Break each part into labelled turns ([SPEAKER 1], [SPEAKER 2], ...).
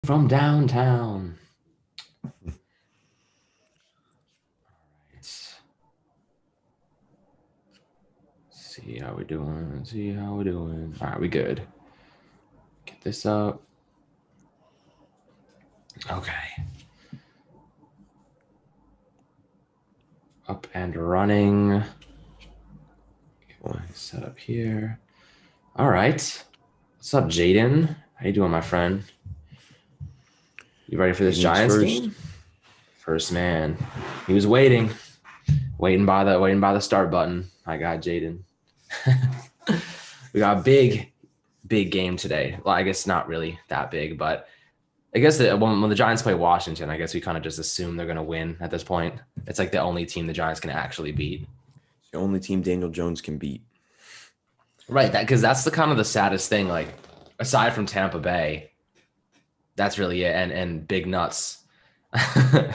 [SPEAKER 1] from downtown. Let's see how we're doing. See how we're doing. All right, we good. Get this up. Okay. Up and running. Set up here. All right. What's up, Jaden? How you doing, my friend? You ready for this Giants game? First man. He was waiting by the start button. I got Jaden. We got a big game today. Well, I guess not really that big, but I guess when the Giants play Washington, I guess we kind of just assume they're going to win at this point. It's like the only team the Giants can actually beat.
[SPEAKER 2] It's the only team Danielle Jones can beat.
[SPEAKER 1] Right, because that's the kind of the saddest thing. Like, aside from Tampa Bay, that's really it. And big nuts. And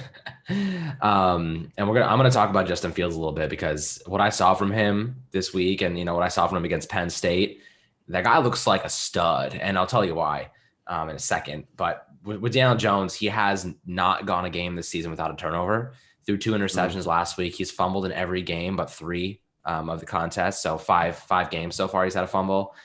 [SPEAKER 1] I'm gonna talk about Justin Fields a little bit because what I saw from him this week, and what I saw from him against Penn State, that guy looks like a stud, and I'll tell you why in a second. But with Danielle Jones, he has not gone a game this season without a turnover. Threw 2 interceptions last week. He's fumbled in every game but 3 of the contest. So five games so far he's had a fumble.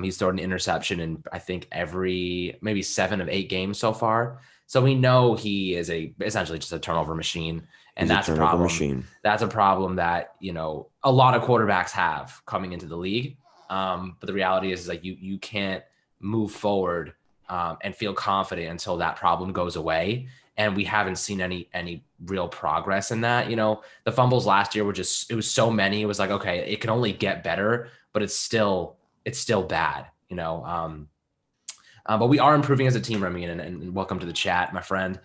[SPEAKER 1] He's thrown an interception in I think maybe 7 of 8 games so far. So we know he is essentially just a turnover machine, and that's a problem. That's a problem that a lot of quarterbacks have coming into the league. But the reality is like you can't move forward and feel confident until that problem goes away. And we haven't seen any real progress in that. The fumbles last year it was so many. It was like, okay, it can only get better, but it's still bad, but we are improving as a team, Remy, and welcome to the chat, my friend.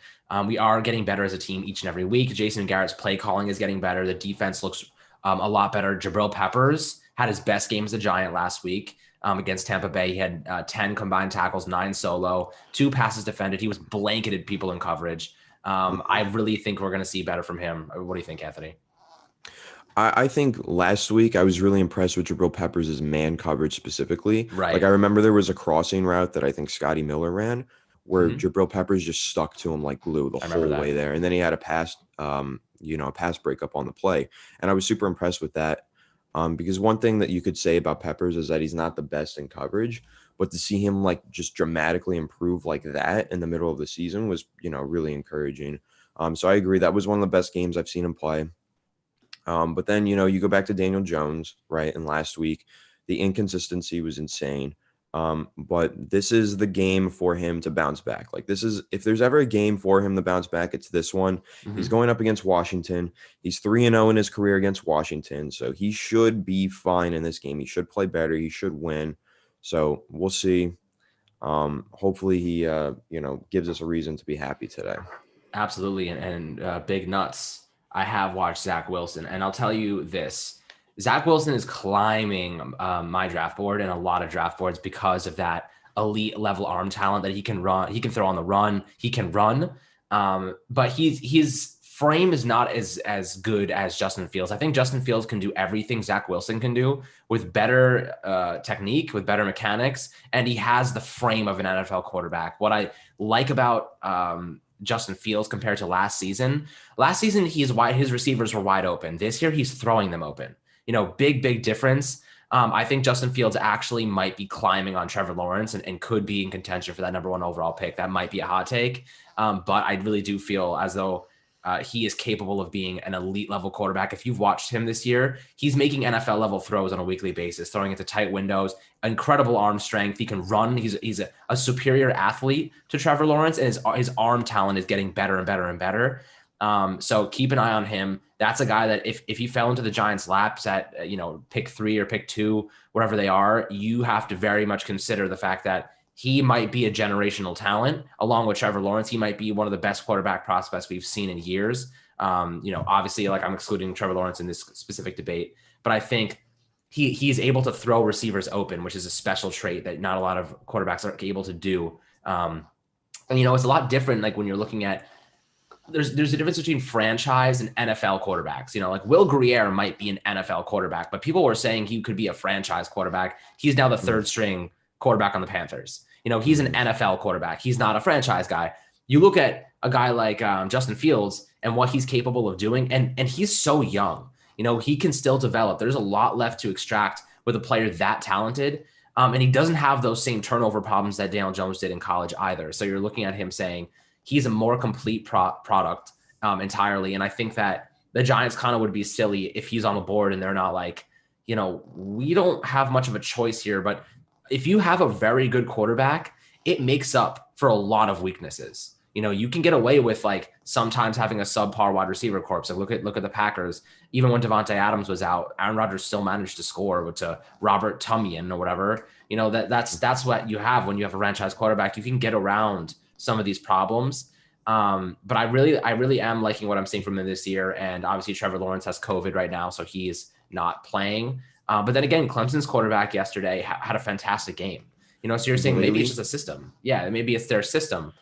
[SPEAKER 1] We are getting better as a team each and every week. Jason Garrett's play calling is getting better. The defense looks a lot better. Jabril Peppers had his best game as a Giant last week against Tampa Bay. He had 10 combined tackles, 9 solo, 2 passes defended. He was blanketed people in coverage. I really think we're going to see better from him. What do you think, Anthony?
[SPEAKER 2] I think last week I was really impressed with Jabril Peppers' man coverage specifically.
[SPEAKER 1] Right.
[SPEAKER 2] Like I remember there was a crossing route that I think Scotty Miller ran where Jabril Peppers just stuck to him like glue the whole way there. And then he had a pass, a pass breakup on the play. And I was super impressed with that. Because one thing that you could say about Peppers is that he's not the best in coverage, but to see him like just dramatically improve like that in the middle of the season was, really encouraging. So I agree. That was one of the best games I've seen him play. But then, you go back to Danielle Jones, right? And last week, the inconsistency was insane. But this is the game for him to bounce back. Like if there's ever a game for him to bounce back, it's this one. He's going up against Washington. He's 3-0 in his career against Washington. So he should be fine in this game. He should play better. He should win. So we'll see. Hopefully he, gives us a reason to be happy today.
[SPEAKER 1] Absolutely. And big nuts. I have watched Zach Wilson, and I'll tell you this. Zach Wilson is climbing my draft board and a lot of draft boards because of that elite level arm talent that he can run. He can throw on the run. He can run. But his frame is not as good as Justin Fields. I think Justin Fields can do everything Zach Wilson can do with better technique, with better mechanics, and he has the frame of an NFL quarterback. What I like about Justin Fields compared to last season his receivers were wide open. This year he's throwing them open. Big difference. I think Justin Fields actually might be climbing on Trevor Lawrence and could be in contention for that number 1 overall pick. That might be a hot take. But I really do feel as though he is capable of being an elite level quarterback. If you've watched him this year, he's making NFL level throws on a weekly basis, throwing into tight windows, incredible arm strength. He can run. He's a superior athlete to Trevor Lawrence, and his arm talent is getting better and better and better. So keep an eye on him. That's a guy that if he fell into the Giants' laps at, pick 3 or pick 2, wherever they are, you have to very much consider the fact that he might be a generational talent along with Trevor Lawrence. He might be one of the best quarterback prospects we've seen in years. Obviously like I'm excluding Trevor Lawrence in this specific debate, but I think he's able to throw receivers open, which is a special trait that not a lot of quarterbacks are able to do. And it's a lot different. Like when you're looking at, there's a difference between franchise and NFL quarterbacks. Like Will Grier might be an NFL quarterback, but people were saying he could be a franchise quarterback. He's now the 3rd string quarterback on the Panthers. He's an NFL quarterback. He's not a franchise guy. You look at a guy like Justin Fields and what he's capable of doing, and he's so young. He can still develop. There's a lot left to extract with a player that talented. And he doesn't have those same turnover problems that Danielle Jones did in college either. So you're looking at him saying he's a more complete product entirely. And I think that the Giants kind of would be silly if he's on the board and they're not like, we don't have much of a choice here. But if you have a very good quarterback, it makes up for a lot of weaknesses. You can get away with like sometimes having a subpar wide receiver corps. Like look at the Packers. Even when Devontae Adams was out, Aaron Rodgers still managed to score to Robert Tonyan or whatever. That's what you have when you have a franchise quarterback. You can get around some of these problems. But I really am liking what I'm seeing from him this year. And obviously Trevor Lawrence has COVID right now, so he's not playing. But then again, Clemson's quarterback yesterday had a fantastic game. So you're saying maybe it's just a system. Yeah, maybe it's their system.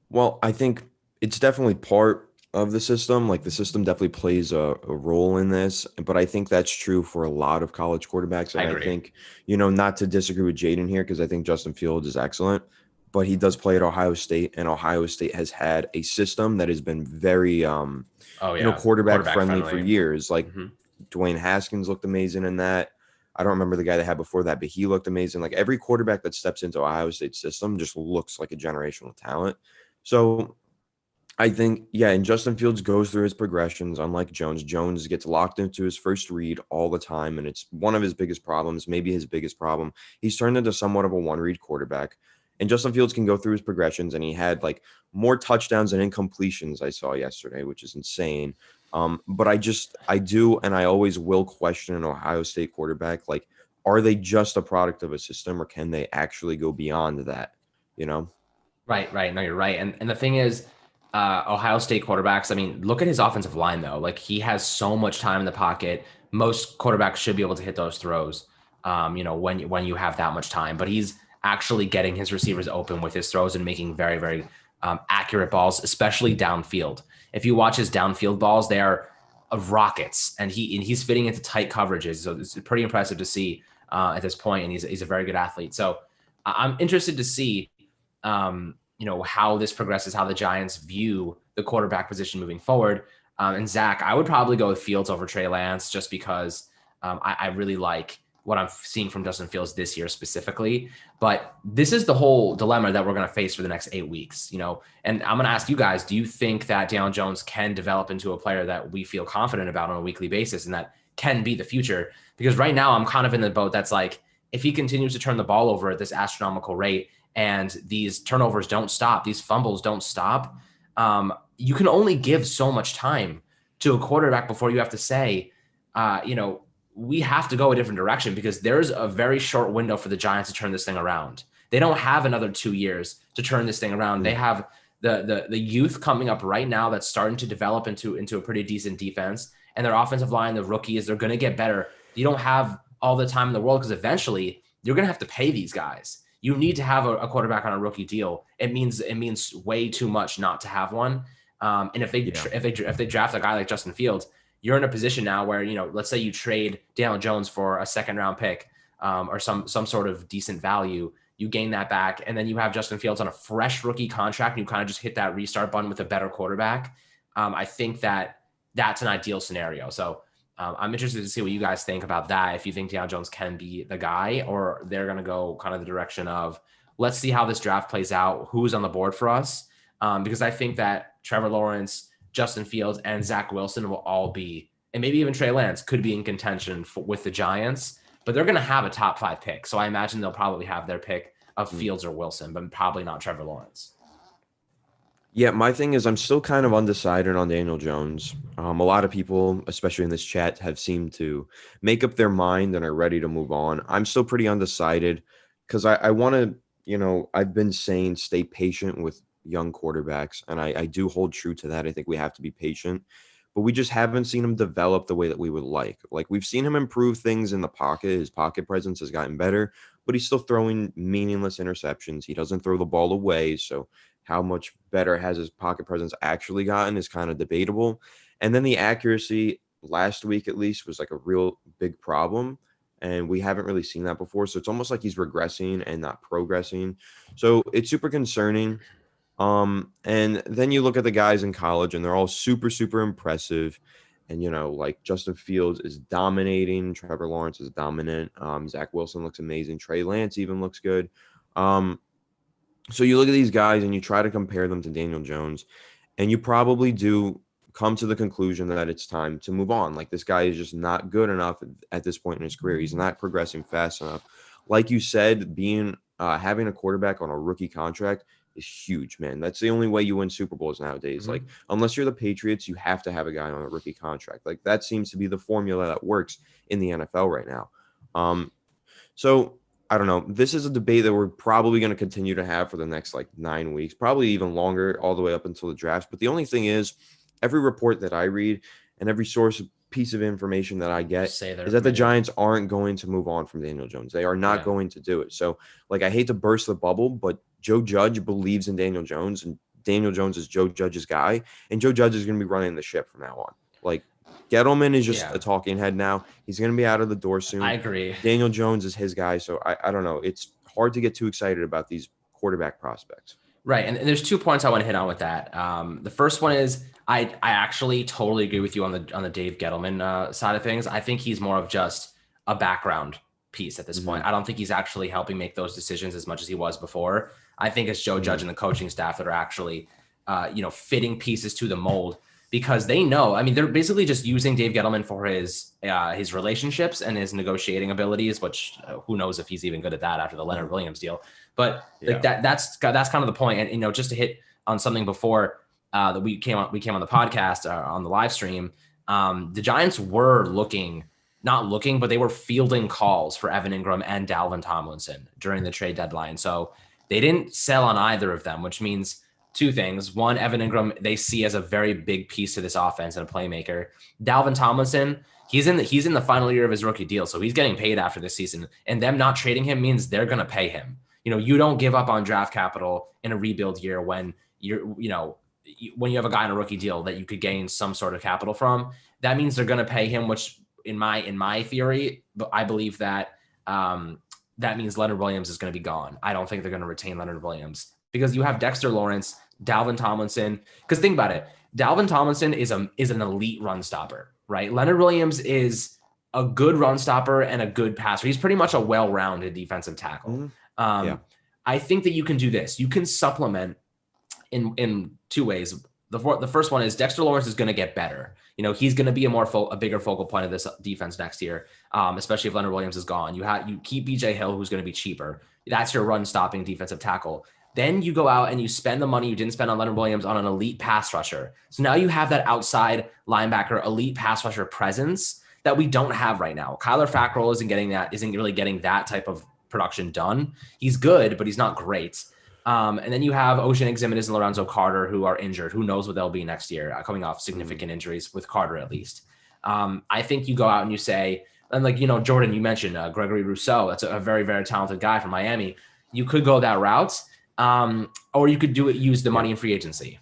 [SPEAKER 2] Well, I think it's definitely part of the system. Like the system definitely plays a role in this, but I think that's true for a lot of college quarterbacks. And I think, not to disagree with Jaden here, because I think Justin Fields is excellent, but he does play at Ohio State, and Ohio State has had a system that has been very, quarterback friendly for years. Like Dwayne Haskins looked amazing in that. I don't remember the guy they had before that, but he looked amazing. Like every quarterback that steps into Ohio State system just looks like a generational talent. So I think, and Justin Fields goes through his progressions, unlike Jones. Jones gets locked into his first read all the time, and it's one of his biggest problems, maybe his biggest problem. He's turned into somewhat of a one-read quarterback. And Justin Fields can go through his progressions, and he had like more touchdowns and incompletions I saw yesterday, which is insane. But I do, and I always will question an Ohio State quarterback. Like, are they just a product of a system, or can they actually go beyond that?
[SPEAKER 1] Right. No, you're right. And the thing is, Ohio State quarterbacks, I mean, look at his offensive line, though. Like, he has so much time in the pocket. Most quarterbacks should be able to hit those throws, when you have that much time. But he's actually getting his receivers open with his throws and making very, very accurate balls, especially downfield. If you watch his downfield balls, they are of rockets, and he's fitting into tight coverages. So it's pretty impressive to see at this point, and he's a very good athlete. So I'm interested to see how this progresses, how the Giants view the quarterback position moving forward. And Zach, I would probably go with Fields over Trey Lance just because I really like what I'm seeing from Justin Fields this year specifically. But this is the whole dilemma that we're going to face for the next 8 weeks, and I'm going to ask you guys, do you think that Danielle Jones can develop into a player that we feel confident about on a weekly basis and that can be the future? Because right now I'm kind of in the boat that's like, if he continues to turn the ball over at this astronomical rate and these turnovers don't stop, these fumbles don't stop, you can only give so much time to a quarterback before you have to say, we have to go a different direction, because there's a very short window for the Giants to turn this thing around. They don't have another 2 years to turn this thing around. They have the youth coming up right now that's starting to develop into a pretty decent defense, and their offensive line, the rookies, they're going to get better. You don't have all the time in the world, because eventually you're going to have to pay these guys. You need to have a quarterback on a rookie deal. It means way too much not to have one. And if they draft a guy like Justin Fields, you're in a position now where, let's say you trade Danielle Jones for a second round pick or some sort of decent value. You gain that back, and then you have Justin Fields on a fresh rookie contract, and you kind of just hit that restart button with a better quarterback. I think that's an ideal scenario. So I'm interested to see what you guys think about that. If you think Danielle Jones can be the guy, or they're going to go kind of the direction of, let's see how this draft plays out, who's on the board for us. Because I think that Trevor Lawrence, Justin Fields, and Zach Wilson will all be, and maybe even Trey Lance could be in contention with the Giants, but they're going to have a top 5 pick. So I imagine they'll probably have their pick of Fields or Wilson, but probably not Trevor Lawrence.
[SPEAKER 2] Yeah, my thing is I'm still kind of undecided on Danielle Jones. A lot of people, especially in this chat, have seemed to make up their mind and are ready to move on. I'm still pretty undecided because I want to, I've been saying stay patient with young quarterbacks, and I do hold true to that. I think we have to be patient, but we just haven't seen him develop the way that we would like. Like, we've seen him improve things in the pocket. His pocket presence has gotten better, but he's still throwing meaningless interceptions. He doesn't throw the ball away, so how much better has his pocket presence actually gotten is kind of debatable. And then the accuracy last week, at least, was like a real big problem. and we haven't really seen that before. So it's almost like he's regressing and not progressing. So it's super concerning. And then you look at the guys in college, and they're all super, super impressive. And, like Justin Fields is dominating. Trevor Lawrence is dominant. Zach Wilson looks amazing. Trey Lance even looks good. So you look at these guys and you try to compare them to Daniel Jones, and you probably do come to the conclusion that it's time to move on. Like, this guy is just not good enough at this point in his career. He's not progressing fast enough. Like you said, having a quarterback on a rookie contract is huge, man. That's the only way you win Super Bowls nowadays. Like, unless you're the Patriots, you have to have a guy on a rookie contract. Like, that seems to be the formula that works in the NFL right now. So I don't know. This is a debate that we're probably going to continue to have for the next 9 weeks, probably even longer, all the way up until the draft. But the only thing is, every report that I read and every piece of information that I get is that the Giants aren't going to move on from Daniel Jones. They are not going to do it. So, I hate to burst the bubble, but Joe Judge believes in Daniel Jones, and Daniel Jones is Joe Judge's guy, and Joe Judge is going to be running the ship from now on. Gettleman is just a talking head now. He's going to be out of the door soon.
[SPEAKER 1] I agree.
[SPEAKER 2] Daniel Jones is his guy, so I don't know. It's hard to get too excited about these quarterback prospects.
[SPEAKER 1] Right, and there's 2 points I want to hit on with that. The first one is I actually totally agree with you on the Dave Gettleman side of things. I think he's more of just a background piece at this point. I don't think he's actually helping make those decisions as much as he was before. I think it's Joe Judge and the coaching staff that are actually, fitting pieces to the mold, because they know. I mean, they're basically just using Dave Gettleman for his relationships and his negotiating abilities, which who knows if he's even good at that after the Leonard Williams deal. But that's kind of the point. And just to hit on something before that we came on the podcast on the live stream, the Giants were but they were fielding calls for Evan Ingram and Dalvin Tomlinson during the trade deadline. So they didn't sell on either of them, which means 2 things. One, Evan Ingram, they see as a very big piece to this offense and a playmaker. Dalvin Tomlinson, he's in the final year of his rookie deal, so he's getting paid after this season. And them not trading him means they're going to pay him. You don't give up on draft capital in a rebuild year when when you have a guy on a rookie deal that you could gain some sort of capital from. That means they're going to pay him, which in my theory, but I believe that that means Leonard Williams is going to be gone. I don't think they're going to retain Leonard Williams, because you have Dexter Lawrence, Dalvin Tomlinson. Because think about it, Dalvin Tomlinson is an elite run stopper, right? Leonard Williams is a good run stopper and a good passer. He's pretty much a well-rounded defensive tackle. I think that you can do this. You can supplement in 2 ways. The first one is Dexter Lawrence is going to get better. He's going to be a bigger focal point of this defense next year, especially if Leonard Williams is gone. You keep BJ Hill, who's going to be cheaper. That's your run stopping defensive tackle. Then you go out and you spend the money you didn't spend on Leonard Williams on an elite pass rusher. So now you have that outside linebacker, elite pass rusher presence that we don't have right now. Kyler Fackrell isn't really getting that type of production done. He's good, but he's not great. And then you have Ocean Eximitis and Lorenzo Carter, who are injured. Who knows what they'll be next year, coming off significant injuries with Carter, at least. I think you go out and you say, and Jordan, you mentioned Gregory Rousseau. That's a very, very talented guy from Miami. You could go that route, or you could use the money in free agency.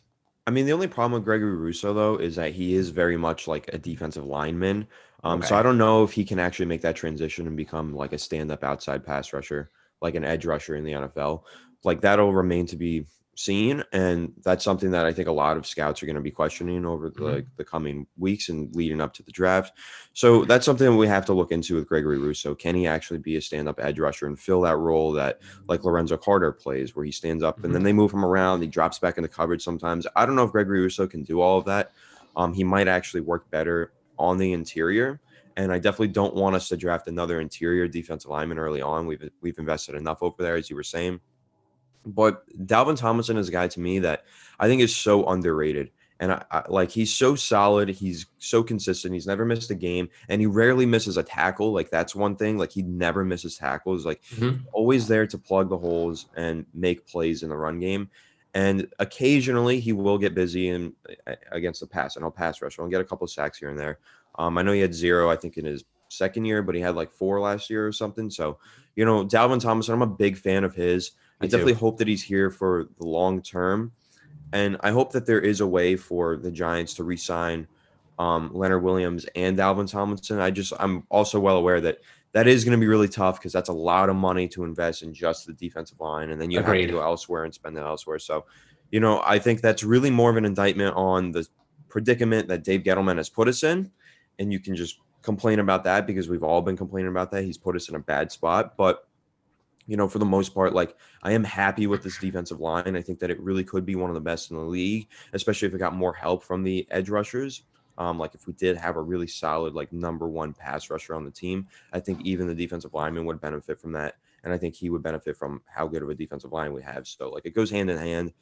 [SPEAKER 2] I mean, the only problem with Gregory Rousseau, though, is that he is very much like a defensive lineman. So I don't know if he can actually make that transition and become like a stand-up outside pass rusher, like an edge rusher in the NFL. That'll remain to be seen, and that's something that I think a lot of scouts are going to be questioning over the coming weeks and leading up to the draft. So that's something we have to look into with Gregory Rousseau. Can he actually be a stand-up edge rusher and fill that role that Lorenzo Carter plays, where he stands up and then they move him around, he drops back into coverage sometimes? I don't know if Gregory Rousseau can do all of that. He might actually work better on the interior, and I definitely don't want us to draft another interior defensive lineman early on. We've invested enough over there, as you were saying. But Dalvin Thomason is a guy to me that I think is so underrated. And I he's so solid. He's so consistent. He's never missed a game, and he rarely misses a tackle. That's one thing. He never misses tackles. Always there to plug the holes and make plays in the run game. And occasionally he will get busy against the pass, and he'll pass rush. He'll get a couple of sacks here and there. I know he had 0, I think, in his second year, but he had 4 last year or something. So, Dalvin Thomason, I'm a big fan of his. I definitely hope that he's here for the long term. And I hope that there is a way for the Giants to re-sign Leonard Williams and Dalvin Tomlinson. I'm also well aware that that is going to be really tough because that's a lot of money to invest in just the defensive line. And then you have to go elsewhere and spend it elsewhere. So, I think that's really more of an indictment on the predicament that Dave Gettleman has put us in. And you can just complain about that because we've all been complaining about that. He's put us in a bad spot. But, for the most part, like, I am happy with this defensive line. I think that it really could be one of the best in the league, especially if it got more help from the edge rushers. Like if we did have a really solid, like number one pass rusher on the team, I think even the defensive lineman would benefit from that. And I think he would benefit from how good of a defensive line we have. So like it goes hand in hand.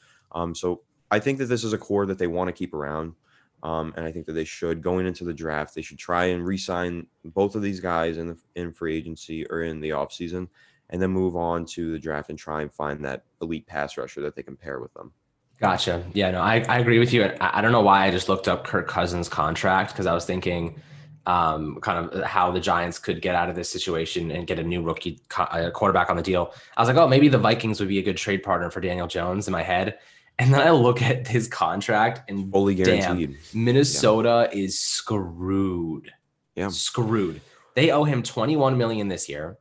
[SPEAKER 2] So I think that this is a core that they want to keep around. And I think that they should, going into the draft, they should try and re-sign both of these guys in free agency or in the offseason, and then move on to the draft and try and find that elite pass rusher that they can pair with them.
[SPEAKER 1] Gotcha. Yeah, no, I agree with you. I don't know why I just looked up Kirk Cousins' contract because I was thinking kind of how the Giants could get out of this situation and get a new rookie quarterback on the deal. I was like, oh, maybe the Vikings would be a good trade partner for Danielle Jones in my head. And then I look at his contract and
[SPEAKER 2] fully guaranteed.
[SPEAKER 1] Damn, Minnesota is screwed.
[SPEAKER 2] Yeah.
[SPEAKER 1] Screwed. They owe him $21 million this year.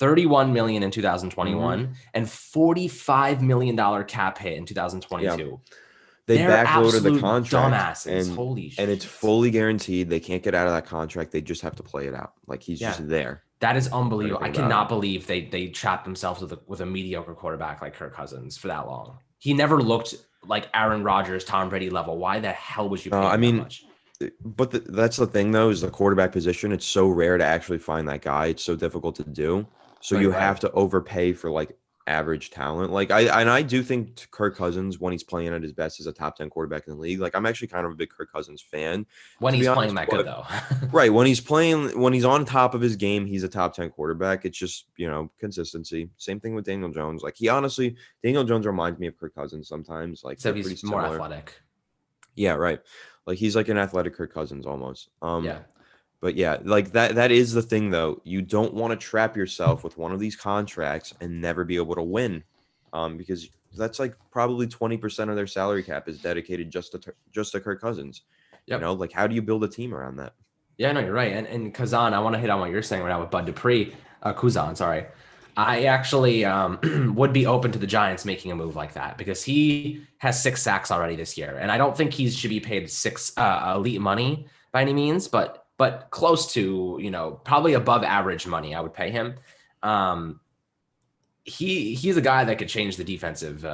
[SPEAKER 1] $31 million in 2021 and $45 million cap hit in 2022. Yeah.
[SPEAKER 2] They backloaded the contract,
[SPEAKER 1] dumbasses. Holy shit.
[SPEAKER 2] And it's fully guaranteed. They can't get out of that contract. They just have to play it out. Like he's just there.
[SPEAKER 1] That is unbelievable. I cannot believe they trapped themselves with a mediocre quarterback like Kirk Cousins for that long. He never looked like Aaron Rodgers, Tom Brady level. Why the hell would you pay him that much?
[SPEAKER 2] But that's the thing, though, is the quarterback position. It's so rare to actually find that guy. It's so difficult to do. So you have to overpay for like average talent. Like I do think Kirk Cousins, when he's playing at his best, is a top 10 quarterback in the league. Like I'm actually kind of a big Kirk Cousins fan.
[SPEAKER 1] When he's playing that good though.
[SPEAKER 2] Right. When he's on top of his game, he's a top 10 quarterback. It's just, consistency. Same thing with Daniel Jones. Like Daniel Jones reminds me of Kirk Cousins sometimes. Like
[SPEAKER 1] except he's more athletic.
[SPEAKER 2] Yeah, right. Like he's like an athletic Kirk Cousins almost. But yeah, like that is the thing though. You don't want to trap yourself with one of these contracts and never be able to win. Because that's like probably 20% of their salary cap is dedicated just to Kirk Cousins. Yep. Like how do you build a team around that?
[SPEAKER 1] Yeah, no, you're right. And Kazan, I want to hit on what you're saying right now with Bud Dupree. Kuzan, sorry. I actually would be open to the Giants making a move like that because he has 6 sacks already this year. And I don't think he should be paid elite money by any means, but close to, probably above average money I would pay him. He's a guy that could change the defensive.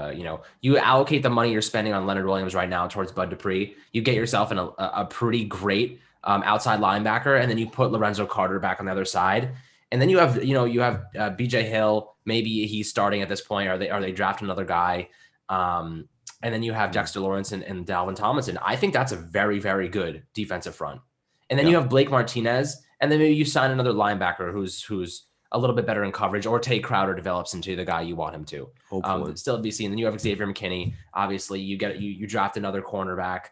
[SPEAKER 1] You allocate the money you're spending on Leonard Williams right now towards Bud Dupree, you get yourself in a pretty great outside linebacker, and then you put Lorenzo Carter back on the other side. And then you have BJ Hill. Maybe he's starting at this point. Are they draft another guy? And then you have Dexter Lawrence and Dalvin Thomason. I think that's a very, very good defensive front. And then you have Blake Martinez, and then maybe you sign another linebacker who's a little bit better in coverage, or Tate Crowder develops into the guy you want him to. Still to be seen. Then you have Xavier McKinney. Obviously, you draft another cornerback.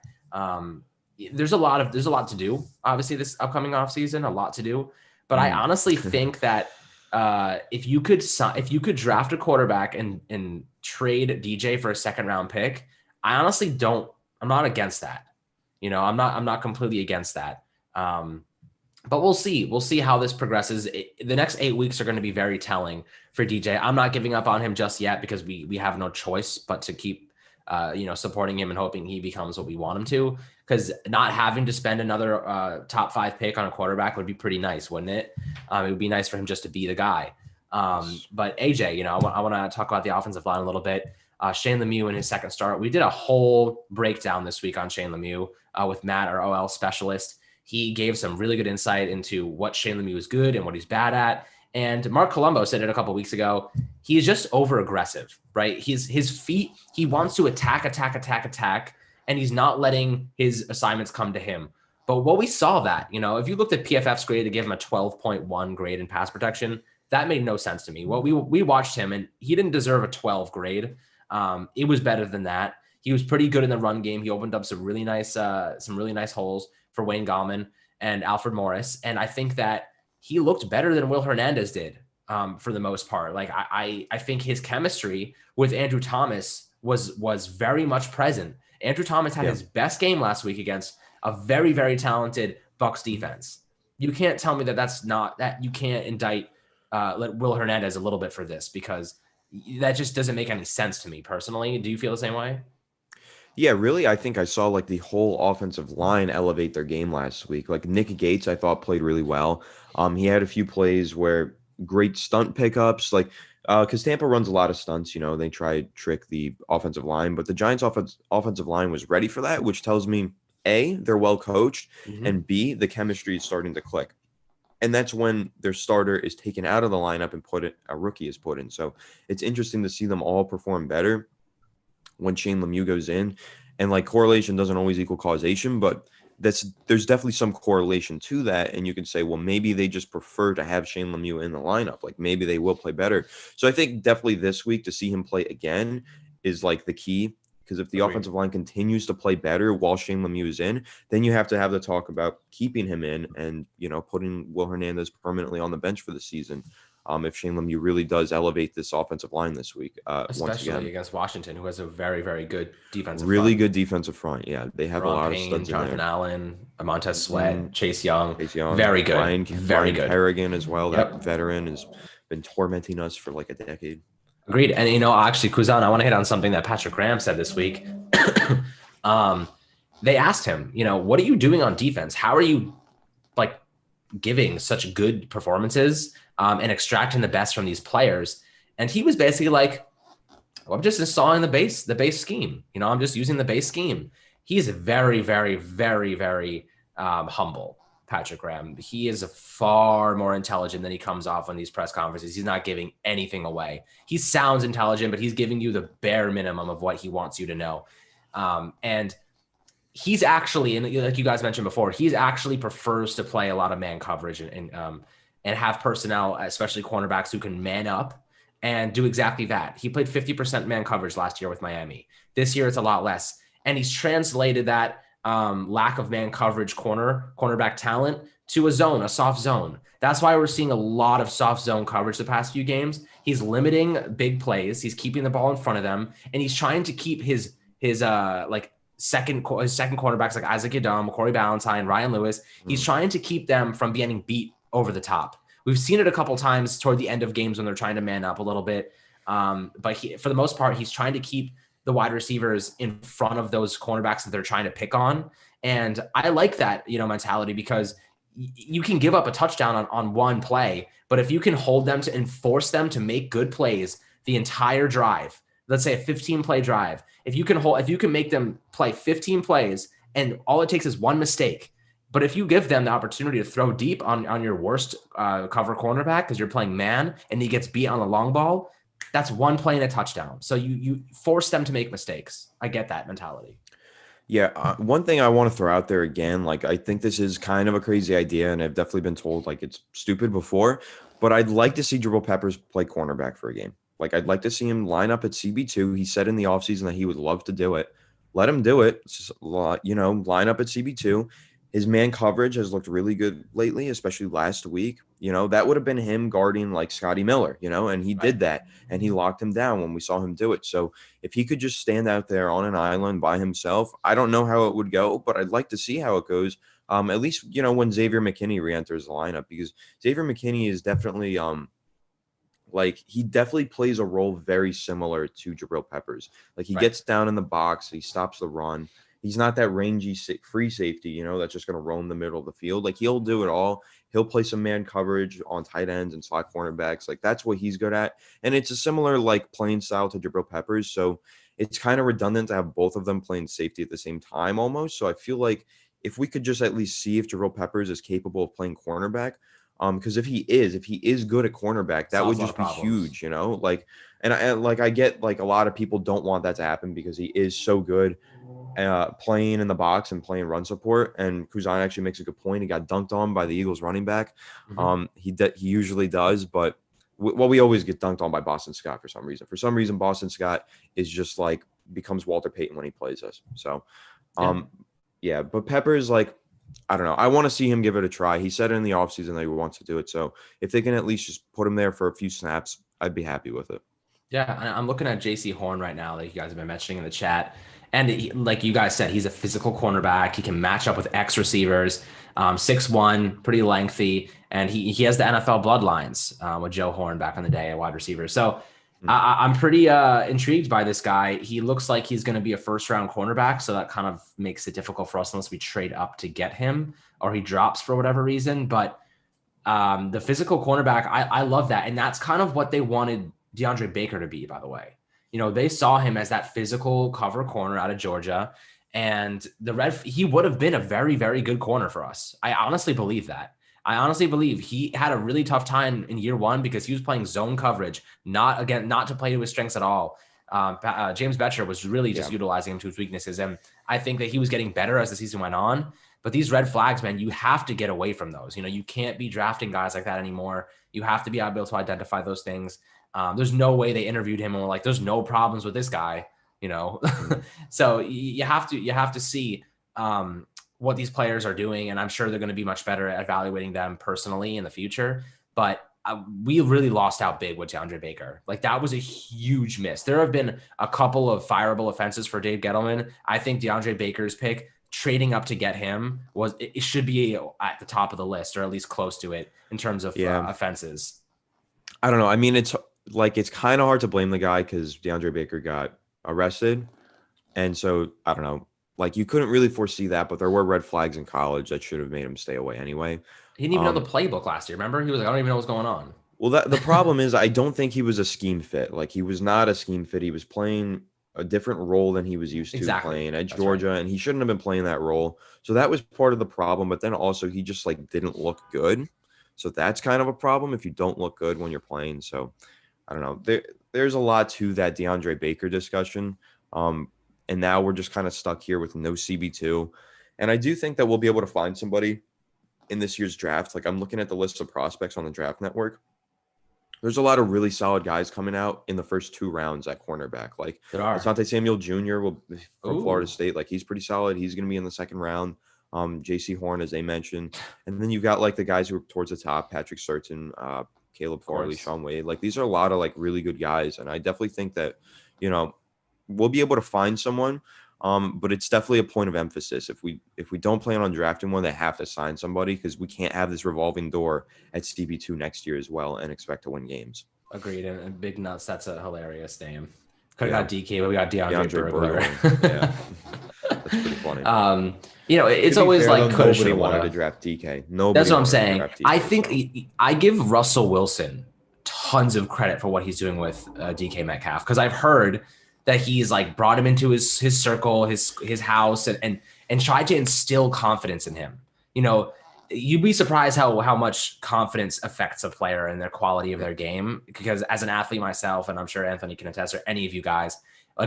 [SPEAKER 1] There's a lot to do. Obviously, this upcoming offseason, a lot to do. But I honestly think that if you could draft a quarterback and trade DJ for a second round pick, I'm not against that. I'm not completely against that. But we'll see. We'll see how this progresses. The next 8 weeks are going to be very telling for DJ. I'm not giving up on him just yet because we have no choice but to keep supporting him and hoping he becomes what we want him to. Because not having to spend another top 5 pick on a quarterback would be pretty nice, wouldn't it? It would be nice for him just to be the guy. But AJ, I want to talk about the offensive line a little bit. Shane Lemieux in his second start. We did a whole breakdown this week on Shane Lemieux with Matt, our OL specialist. He gave some really good insight into what Shane Lemieux is good and what he's bad at. And Mark Colombo said it a couple of weeks ago. He's just over aggressive, right? His feet, he wants to attack, and he's not letting his assignments come to him. But what we saw that, if you looked at PFF's grade to give him a 12.1 grade in pass protection, that made no sense to me. Well, we watched him and he didn't deserve a 12 grade. It was better than that. He was pretty good in the run game. He opened up some really nice holes for Wayne Gallman and Alfred Morris. And I think that he looked better than Will Hernandez did for the most part. Like I think his chemistry with Andrew Thomas was very much present. Andrew Thomas had his best game last week against a very, very talented Bucs defense. you can't tell me that you can't indict Will Hernandez a little bit for this, because that just doesn't make any sense to me personally. Do you feel the same way?
[SPEAKER 2] Yeah, really, I think I saw like the whole offensive line elevate their game last week. Like Nick Gates, I thought played really well. He had a few plays where great stunt pickups, like because Tampa runs a lot of stunts. They try to trick the offensive line, but the Giants' offensive line was ready for that, which tells me A, they're well coached, and B, the chemistry is starting to click. And that's when their starter is taken out of the lineup and a rookie is put in. So it's interesting to see them all perform better when Shane Lemieux goes in. And like correlation doesn't always equal causation, but there's definitely some correlation to that. And you can say, well, maybe they just prefer to have Shane Lemieux in the lineup. Like maybe they will play better. So I think definitely this week to see him play again is like the key. Because if the offensive line continues to play better while Shane Lemieux is in, then you have to have the talk about keeping him in and, putting Will Hernandez permanently on the bench for the season. If Shane Lemieux really does elevate this offensive line this week.
[SPEAKER 1] Especially against Washington, who has a very, very good defensive
[SPEAKER 2] really
[SPEAKER 1] front.
[SPEAKER 2] good defensive front. Yeah, they have a lot of studs
[SPEAKER 1] Jonathan
[SPEAKER 2] in there.
[SPEAKER 1] Allen, Montez Sweat, Chase Young.
[SPEAKER 2] Very
[SPEAKER 1] good. Very good.
[SPEAKER 2] Kerrigan as well. Yep. That veteran has been tormenting us for like a decade.
[SPEAKER 1] Agreed. And, actually, Kuzan, I want to hit on something that Patrick Graham said this week. They asked him, what are you doing on defense? How are you giving such good performances and extracting the best from these players? And he was basically like, well, I'm just installing the base scheme. I'm just using the base scheme. He's very, very, very, very humble, Patrick Graham. He is far more intelligent than he comes off on these press conferences. He's not giving anything away. He sounds intelligent, but he's giving you the bare minimum of what he wants you to know. And he's actually, and like you guys mentioned before, he's actually prefers to play a lot of man coverage and have personnel, especially cornerbacks, who can man up and do exactly that. He played 50% man coverage last year with Miami. This year it's a lot less. And he's translated that lack of man coverage cornerback talent to a soft zone. That's why we're seeing a lot of soft zone coverage the past few games. He's limiting big plays. He's keeping the ball in front of them, and he's trying to keep his second cornerbacks like Isaac Yadam, Corey Ballantyne, Ryan Lewis. He's trying to keep them from getting beat over the top. We've seen it a couple times toward the end of games when they're trying to man up a little bit. But for the most part, he's trying to keep the wide receivers in front of those cornerbacks that they're trying to pick on. And I like that, mentality, because you can give up a touchdown on one play, but if you can hold them to and force them to make good plays the entire drive, let's say a 15-play drive, if you can make them play 15 plays and all it takes is one mistake, but if you give them the opportunity to throw deep on your worst cover cornerback because you're playing man and he gets beat on the long ball, that's one play and a touchdown. So you force them to make mistakes. I get that mentality.
[SPEAKER 2] Yeah, one thing I want to throw out there again, I think this is kind of a crazy idea, and I've definitely been told it's stupid before, but I'd like to see Jabril Peppers play cornerback for a game. I'd like to see him line up at CB2. He said in the offseason that he would love to do it. Let him do it. Just, line up at CB2. His man coverage has looked really good lately, especially last week. That would have been him guarding Scotty Miller, and he did that, and he locked him down when we saw him do it. So if he could just stand out there on an island by himself, I don't know how it would go, but I'd like to see how it goes. At least, when Xavier McKinney reenters the lineup, because Xavier McKinney is definitely he definitely plays a role very similar to Jabril Peppers. He gets down in the box, he stops the run. He's not that rangy free safety, that's just going to roam the middle of the field. He'll do it all. He'll play some man coverage on tight ends and slot cornerbacks. That's what he's good at. And it's a similar playing style to Jabril Peppers. So it's kind of redundant to have both of them playing safety at the same time almost. So I feel like if we could just at least see if Jabril Peppers is capable of playing cornerback, because if he is good at cornerback, that would just be huge, and I get a lot of people don't want that to happen because he is so good playing in the box and playing run support. And Kuzan actually makes a good point. He got dunked on by the Eagles running back. He usually does, but we always get dunked on by Boston Scott for some reason. For some reason, Boston Scott is just becomes Walter Payton when he plays us. So, but Peppers I don't know. I want to see him give it a try. He said it in the offseason that he wants to do it. So if they can at least just put him there for a few snaps, I'd be happy with it.
[SPEAKER 1] Yeah, I'm looking at JC Horn right now, like you guys have been mentioning in the chat. And like you guys said, he's a physical cornerback. He can match up with X receivers. 6'1", pretty lengthy, and he has the NFL bloodlines with Joe Horn back in the day, a wide receiver. So I'm pretty intrigued by this guy. He looks like he's going to be a first-round cornerback, so that kind of makes it difficult for us unless we trade up to get him or he drops for whatever reason. But the physical cornerback, I love that, and that's kind of what they wanted DeAndre Baker to be, by the way. They saw him as that physical cover corner out of Georgia, and he would have been a very, very good corner for us. I honestly believe that. I honestly believe he had a really tough time in year one because he was playing zone coverage, not to play to his strengths at all. James Betcher was really just utilizing him to his weaknesses, and I think that he was getting better as the season went on. But these red flags, man, you have to get away from those. You can't be drafting guys like that anymore. You have to be able to identify those things. There's no way they interviewed him and were like, there's no problems with this guy, So you have to see what these players are doing. And I'm sure they're going to be much better at evaluating them personally in the future. But we really lost out big with DeAndre Baker. Like, that was a huge miss. There have been a couple of fireable offenses for Dave Gettleman. I think DeAndre Baker's pick, trading up to get him, it should be at the top of the list, or at least close to it in terms of offenses.
[SPEAKER 2] I don't know. I mean, it's kind of hard to blame the guy because DeAndre Baker got arrested. And so, I don't know, like, you couldn't really foresee that, but there were red flags in college that should have made him stay away anyway.
[SPEAKER 1] He didn't even know the playbook last year. Remember? He was like, I don't even know what's going on.
[SPEAKER 2] Well, the problem is I don't think he was a scheme fit. Like, he was not a scheme fit. He was playing a different role than he was used to playing at Georgia, and he shouldn't have been playing that role. So that was part of the problem. But then also he just didn't look good. So that's kind of a problem if you don't look good when you're playing. So I don't know. There's a lot to that DeAndre Baker discussion. And now we're just kind of stuck here with no CB2. And I do think that we'll be able to find somebody in this year's draft. Like, I'm looking at the list of prospects on the Draft Network. There's a lot of really solid guys coming out in the first 2 rounds at cornerback. Like, Dante Samuel Jr. From Florida State. Like, he's pretty solid. He's going to be in the second round. J.C. Horn, as they mentioned. And then you've got, the guys who are towards the top, Patrick Surtain, Caleb Farley, Sean Wade. Like, these are a lot of, really good guys. And I definitely think that, we'll be able to find someone. But it's definitely a point of emphasis. If we don't plan on drafting one, they have to sign somebody, because we can't have this revolving door at CB2 next year as well and expect to win games.
[SPEAKER 1] Agreed. And Big Nuts, that's a hilarious name. Could have got DK, but we got DeAndre Burglar.
[SPEAKER 2] Yeah, that's pretty funny.
[SPEAKER 1] It's always
[SPEAKER 2] fair,
[SPEAKER 1] coulda,
[SPEAKER 2] nobody wanted to draft DK. Nobody.
[SPEAKER 1] That's what I'm saying. I think I give Russell Wilson tons of credit for what he's doing with DK Metcalf, because I've heard that he's brought him into his circle, his house, and tried to instill confidence in him. You'd be surprised how much confidence affects a player and their quality of their game. Because as an athlete myself, and I'm sure Anthony can attest, or any of you guys,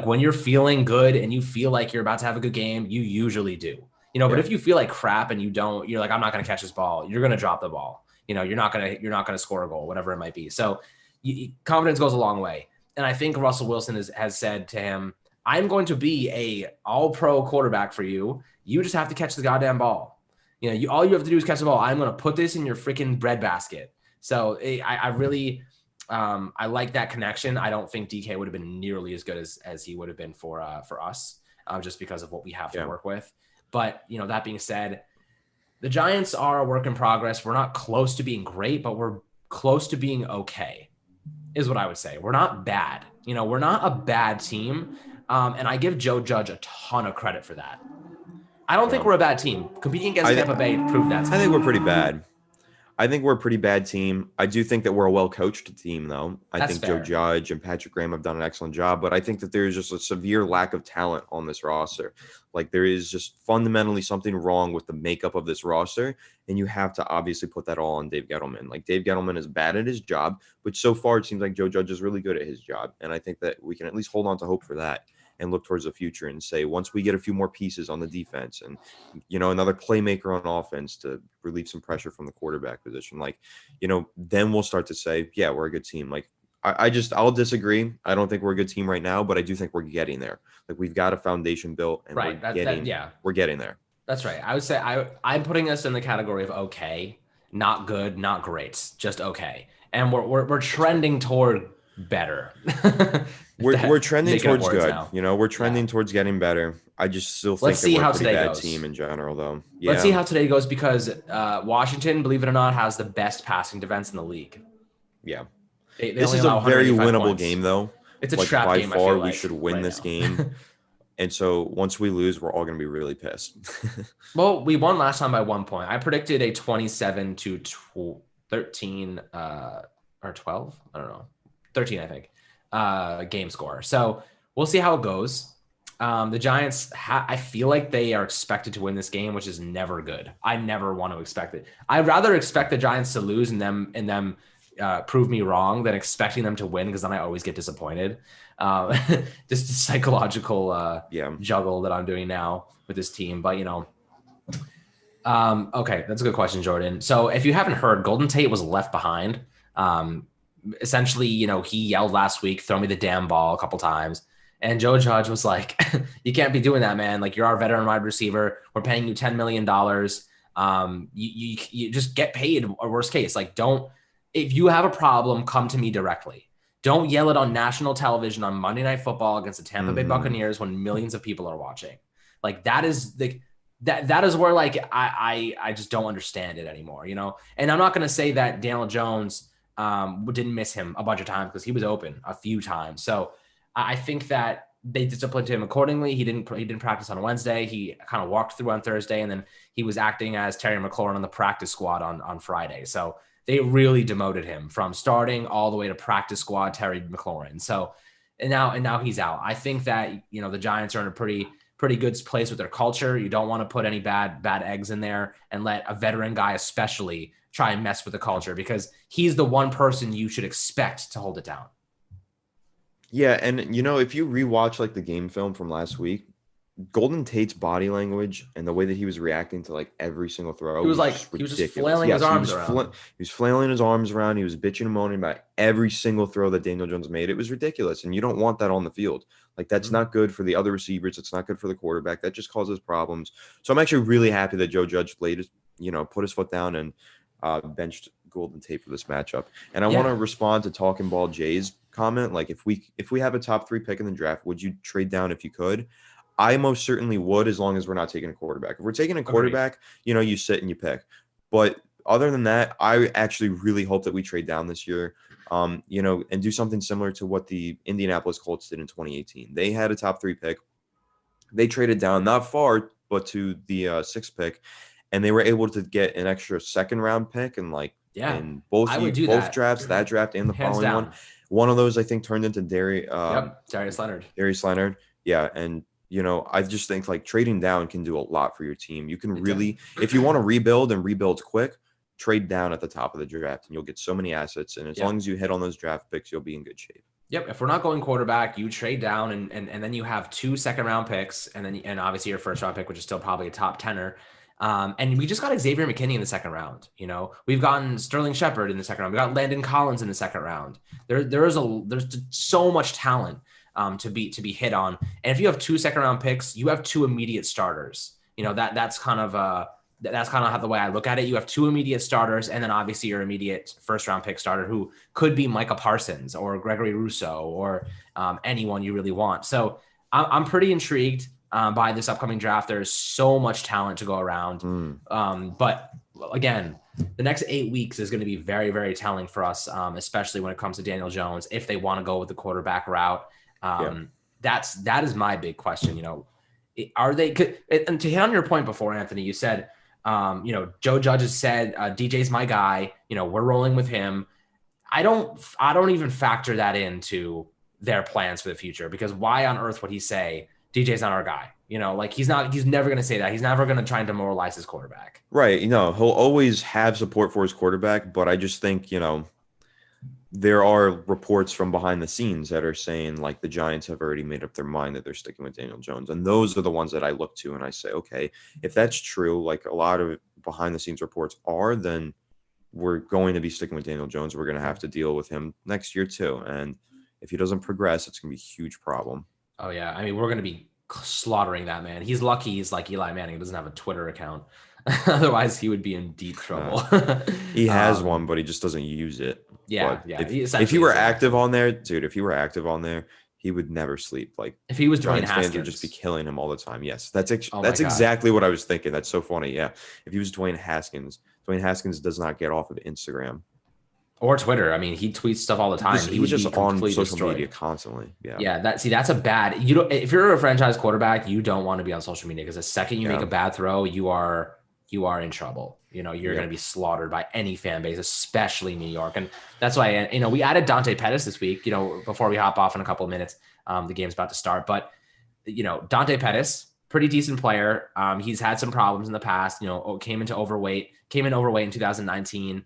[SPEAKER 1] when you're feeling good and you feel like you're about to have a good game, you usually do. But if you feel like crap and you don't, you're like, I'm not going to catch this ball. You're going to drop the ball. You're not going to score a goal, whatever it might be. So confidence goes a long way. And I think Russell Wilson has said to him, I'm going to be a all-pro quarterback for you. You just have to catch the goddamn ball. All you have to do is catch the ball. I'm going to put this in your freaking breadbasket. So I really I like that connection. I don't think DK would have been nearly as good as he would have been for us, just because of what we have to work with. But, that being said, the Giants are a work in progress. We're not close to being great, but we're close to being okay, is what I would say. We're not bad. We're not a bad team. And I give Joe Judge a ton of credit for that. I don't think we're a bad team. Competing against Tampa Bay proved that.
[SPEAKER 2] I think we're pretty bad. I think we're a pretty bad team. I do think that we're a well-coached team, though. I think fair. Joe Judge and Patrick Graham have done an excellent job, but I think that there is just a severe lack of talent on this roster. There is just fundamentally something wrong with the makeup of this roster, and you have to obviously put that all on Dave Gettleman. Dave Gettleman is bad at his job, but so far it seems like Joe Judge is really good at his job, and I think that we can at least hold on to hope for that and look towards the future and say, once we get a few more pieces on the defense and, another playmaker on offense to relieve some pressure from the quarterback position, then we'll start to say, yeah, we're a good team. I'll disagree. I don't think we're a good team right now, but I do think we're getting there. We've got a foundation built, and we're getting there.
[SPEAKER 1] That's right. I would say I'm putting us in the category of okay, not good, not great, just okay. And we're trending toward better.
[SPEAKER 2] We're trending towards good.
[SPEAKER 1] Now.
[SPEAKER 2] You know, we're trending towards getting better. I just still think
[SPEAKER 1] Let's see
[SPEAKER 2] that we're
[SPEAKER 1] how
[SPEAKER 2] a pretty
[SPEAKER 1] today
[SPEAKER 2] bad
[SPEAKER 1] goes.
[SPEAKER 2] team in general, though. Yeah.
[SPEAKER 1] Let's see how today goes because Washington, believe it or not, has the best passing defense in the league.
[SPEAKER 2] Yeah.
[SPEAKER 1] They
[SPEAKER 2] this
[SPEAKER 1] only
[SPEAKER 2] is
[SPEAKER 1] allow
[SPEAKER 2] a very winnable
[SPEAKER 1] points.
[SPEAKER 2] game, though.
[SPEAKER 1] It's a
[SPEAKER 2] like,
[SPEAKER 1] trap
[SPEAKER 2] by
[SPEAKER 1] game,
[SPEAKER 2] far,
[SPEAKER 1] I feel
[SPEAKER 2] we
[SPEAKER 1] like,
[SPEAKER 2] should win
[SPEAKER 1] right
[SPEAKER 2] this
[SPEAKER 1] now.
[SPEAKER 2] game. And so once we lose, we're all going to be really pissed.
[SPEAKER 1] Well, we won last time by 1 point. I predicted a 27 to 13 or 12. I don't know. 13, I think, game score. So we'll see how it goes. The Giants, I feel like they are expected to win this game, which is never good. I never want to expect it. I'd rather expect the Giants to lose and them prove me wrong than expecting them to win, because then I always get disappointed. Just a psychological juggle that I'm doing now with this team. But, okay, that's a good question, Jordan. So if you haven't heard, Golden Tate was left behind. Essentially, he yelled last week, throw me the damn ball a couple times. And Joe Judge was like, you can't be doing that, man. Like, you're our veteran wide receiver. We're paying you $10 million. You just get paid, or worst case. Like, if you have a problem, come to me directly. Don't yell it on national television on Monday Night Football against the Tampa Bay Buccaneers when millions of people are watching. Like, that is that is where, like, I just don't understand it anymore, And I'm not going to say that Danielle Jones didn't miss him a bunch of times, because he was open a few times. So I think that they disciplined him accordingly. He didn't practice on Wednesday. He kind of walked through on Thursday, and then he was acting as Terry McLaurin on the practice squad on Friday. So they really demoted him from starting all the way to practice squad Terry McLaurin. So and now he's out. I think that the Giants are in a pretty good place with their culture. You don't want to put any bad eggs in there and let a veteran guy especially try and mess with the culture, because he's the one person you should expect to hold it down.
[SPEAKER 2] Yeah, and if you rewatch like the game film from last week, Golden Tate's body language and the way that he was reacting to like every single throw,
[SPEAKER 1] he was just flailing his arms around.
[SPEAKER 2] He was flailing his arms around. He was bitching and moaning about every single throw that Danielle Jones made. It was ridiculous, and you don't want that on the field. Like, that's not good for the other receivers. It's not good for the quarterback. That just causes problems. So I'm actually really happy that Joe Judge put his foot down and benched Golden Tate for this matchup. And I want to respond to Talking Ball Jay's comment. Like, if we have a top 3 pick in the draft, would you trade down if you could? I most certainly would, as long as we're not taking a quarterback. If we're taking a quarterback, you sit and you pick. But other than that, I actually really hope that we trade down this year, and do something similar to what the Indianapolis Colts did in 2018. They had a top 3 pick. They traded down not far, but to the 6th pick, and they were able to get an extra 2nd round pick and in both drafts, that draft and the following one. One of those, I think, turned into
[SPEAKER 1] Darius Leonard.
[SPEAKER 2] Darius Leonard. Yeah. And, I just think like trading down can do a lot for your team. You can really, if you want to rebuild and rebuild quick, trade down at the top of the draft and you'll get so many assets. And as long as you hit on those draft picks, you'll be in good shape.
[SPEAKER 1] Yep. If we're not going quarterback, you trade down and then you have 2 second-round picks and obviously your first-round pick, which is still probably a top 10er. And we just got Xavier McKinney in the 2nd round. We've gotten Sterling Shepard in the 2nd round. We got Landon Collins in the 2nd round. There's so much talent to be hit on. And if you have 2 second-round picks, you have 2 immediate starters. That's kind of how the way I look at it. You have 2 immediate starters, and then obviously your immediate first-round pick starter, who could be Micah Parsons or Gregory Rousseau or anyone you really want. So I'm pretty intrigued by this upcoming draft. There's so much talent to go around. But again, the next 8 weeks is going to be very, very telling for us, especially when it comes to Danielle Jones, if they want to go with the quarterback route. That is my big question. Are they, and to hit on your point before, Anthony, you said, Joe Judge has said, DJ's my guy, we're rolling with him. I don't even factor that into their plans for the future, because why on earth would he say DJ's not our guy? He's never going to say that. He's never going to try and demoralize his quarterback.
[SPEAKER 2] Right. He'll always have support for his quarterback, but I just think, there are reports from behind the scenes that are saying like the Giants have already made up their mind that they're sticking with Danielle Jones. And those are the ones that I look to and I say, okay, if that's true, like a lot of behind the scenes reports are, then we're going to be sticking with Danielle Jones. We're going to have to deal with him next year too. And if he doesn't progress, it's going to be a huge problem.
[SPEAKER 1] Oh yeah. I mean, we're going to be slaughtering that man. He's lucky he's like Eli Manning. He doesn't have a Twitter account. Otherwise he would be in deep trouble.
[SPEAKER 2] He has one, but he just doesn't use it.
[SPEAKER 1] Yeah,
[SPEAKER 2] But
[SPEAKER 1] yeah.
[SPEAKER 2] if he were active on there, dude, if he were active on there, he would never sleep. Like
[SPEAKER 1] if he was Dwayne
[SPEAKER 2] Giants
[SPEAKER 1] Haskins,
[SPEAKER 2] fans would just be killing him all the time. Yes, that's
[SPEAKER 1] oh my God.
[SPEAKER 2] exactly what I was thinking. That's so funny. Yeah, if he was Dwayne Haskins does not get off of Instagram
[SPEAKER 1] or Twitter. I mean, he tweets stuff all the time. He would
[SPEAKER 2] just
[SPEAKER 1] be
[SPEAKER 2] on
[SPEAKER 1] completely
[SPEAKER 2] social
[SPEAKER 1] destroyed.
[SPEAKER 2] media constantly. Yeah.
[SPEAKER 1] Yeah, that's a bad. You don't. If you're a franchise quarterback, you don't want to be on social media because the second you make a bad throw, you are in trouble. You know, you're going to be slaughtered by any fan base, especially New York. And that's why, we added Dante Pettis this week, before we hop off in a couple of minutes. The game's about to start, but Dante Pettis, pretty decent player. He's had some problems in the past, came in overweight in 2019.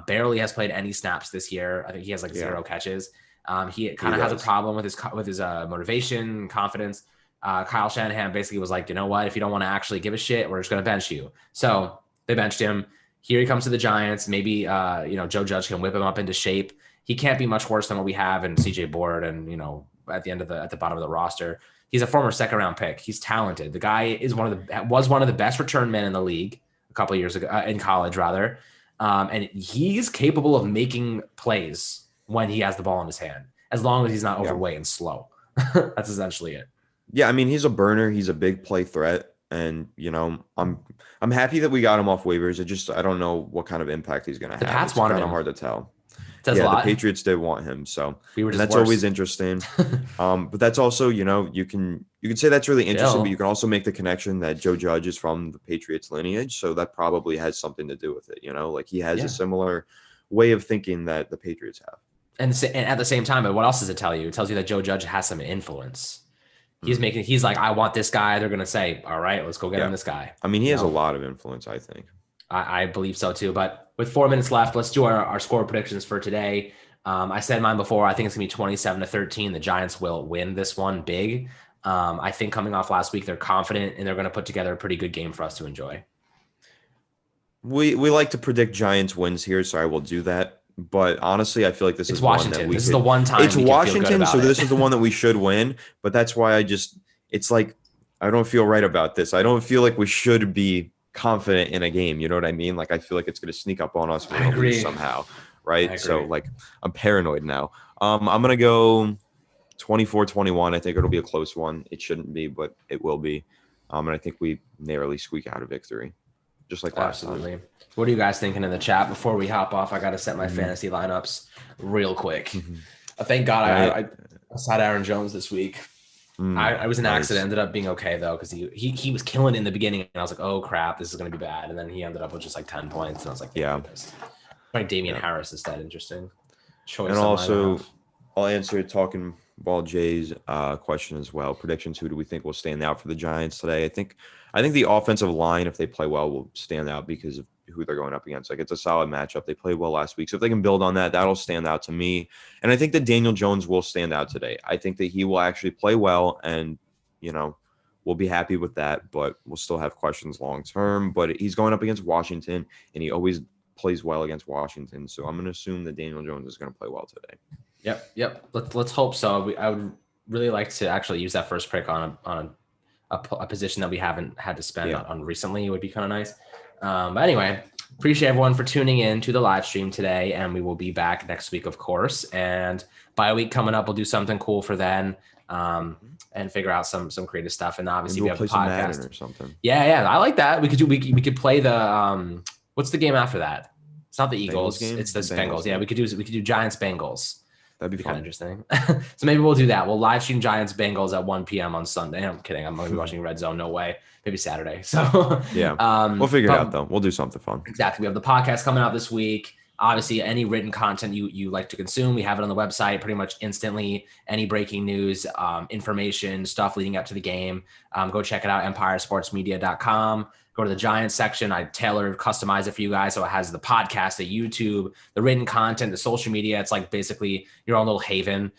[SPEAKER 1] Barely has played any snaps this year. I think he has like 0 catches. He kind of has a problem with his motivation, confidence. Kyle Shanahan basically was like, you know what? If you don't want to actually give a shit, we're just going to bench you. So they benched him. Here he comes to the Giants. Maybe, Joe Judge can whip him up into shape. He can't be much worse than what we have in CJ Board and, at the bottom of the roster. He's a former second-round pick. He's talented. The guy is was one of the best return men in the league a couple of years ago, in college rather. And he's capable of making plays when he has the ball in his hand, as long as he's not overweight and slow. That's essentially it.
[SPEAKER 2] Yeah, I mean, he's a burner. He's a big play threat, and I'm happy that we got him off waivers. I don't know what kind of impact he's going to have.
[SPEAKER 1] The Pats
[SPEAKER 2] it's
[SPEAKER 1] wanted
[SPEAKER 2] kind of
[SPEAKER 1] him.
[SPEAKER 2] hard to tell.
[SPEAKER 1] Says a lot.
[SPEAKER 2] The Patriots did want him, so that's
[SPEAKER 1] worse.
[SPEAKER 2] always interesting. But that's also, you can say that's really interesting, but you can also make the connection that Joe Judge is from the Patriots lineage, so that probably has something to do with it. Like he has a similar way of thinking that the Patriots have.
[SPEAKER 1] And at the same time, but what else does it tell you? It tells you that Joe Judge has some influence. He's like, I want this guy. They're going to say, all right, let's go get him this guy.
[SPEAKER 2] I mean, he has a lot of influence, I think.
[SPEAKER 1] I believe so too. But with 4 minutes left, let's do our score predictions for today. I said mine before. I think it's going to be 27-13. The Giants will win this one big. I think coming off last week, they're confident and they're going to put together a pretty good game for us to enjoy.
[SPEAKER 2] We like to predict Giants wins here, so I will do that. But honestly, I feel like this is
[SPEAKER 1] Washington. This is the one time
[SPEAKER 2] it's Washington, so this is the one that we should win. But that's why it's like I don't feel right about this. I don't feel like we should be confident in a game. You know what I mean? Like I feel like it's going to sneak up on us somehow, right? So like I'm paranoid now. I'm gonna go 24-21. I think it'll be a close one. It shouldn't be, but it will be. And I think we narrowly squeak out a victory, just like last time.
[SPEAKER 1] What are you guys thinking in the chat? Before we hop off, I got to set my fantasy lineups real quick. Thank God I sat Aaron Jones this week. I was an accident. Ended up being okay, though, because he was killing in the beginning. And I was like, oh, crap, this is going to be bad. And then he ended up with just like 10 points. And I was like, like Damian Harris instead. Interesting choice. And
[SPEAKER 2] also, I'll answer talking Ball Jay's question as well. Predictions: who do we think will stand out for the Giants today? I think the offensive line, if they play well, will stand out because of who they're going up against. Like it's a solid matchup. They played well last week, so if they can build on that, that'll stand out to me. And I think that Danielle Jones will stand out today. I think that he will actually play well, and we'll be happy with that. But we'll still have questions long term. But he's going up against Washington, and he always plays well against Washington. So I'm going to assume that Danielle Jones is going to play well today.
[SPEAKER 1] Yep. Let's hope so. I would really like to actually use that first pick on a position that we haven't had to spend on recently. It would be kind of nice. But anyway, appreciate everyone for tuning in to the live stream today, and we will be back next week, of course. And bye week coming up, we'll do something cool for then, and figure out some creative stuff. And obviously we have the podcast
[SPEAKER 2] or something.
[SPEAKER 1] Yeah, I like that. We could play the what's the game after that? It's not the Eagles. It's the Bengals. Yeah, we could do Giants Bengals.
[SPEAKER 2] That'd be
[SPEAKER 1] kind of interesting. So maybe we'll do that. We'll live stream Giants Bengals at 1 p.m. on Sunday. I'm kidding. I'm going to be watching Red Zone. No way. Maybe Saturday. So
[SPEAKER 2] we'll figure it out though. We'll do something fun.
[SPEAKER 1] Exactly. We have the podcast coming out this week. Obviously, any written content you like to consume, we have it on the website pretty much instantly. Any breaking news, information, stuff leading up to the game, go check it out. EmpireSportsMedia.com. Go to the Giants section. I customize it for you guys. So it has the podcast, the YouTube, the written content, the social media. It's like basically your own little haven.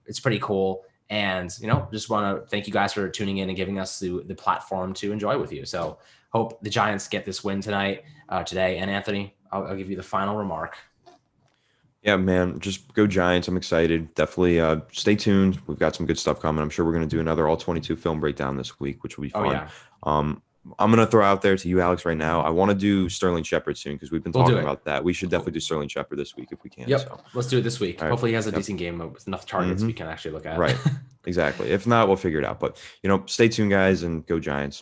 [SPEAKER 1] It's pretty cool. And, just want to thank you guys for tuning in and giving us the platform to enjoy with you. So hope the Giants get this win today. And Anthony, I'll give you the final remark.
[SPEAKER 2] Yeah, man, just go Giants. I'm excited. Definitely stay tuned. We've got some good stuff coming. I'm sure we're going to do another all 22 film breakdown this week, which will be fun. I'm going to throw out there to you, Alex, right now. I want to do Sterling Shepard soon because we've been talking about that. We should definitely do Sterling Shepard this week if we can.
[SPEAKER 1] Yep.
[SPEAKER 2] So.
[SPEAKER 1] Let's do it this week.
[SPEAKER 2] Right.
[SPEAKER 1] Hopefully he has a decent game with enough targets we can actually look at.
[SPEAKER 2] Right. Exactly. If not, we'll figure it out. But, stay tuned, guys, and go Giants.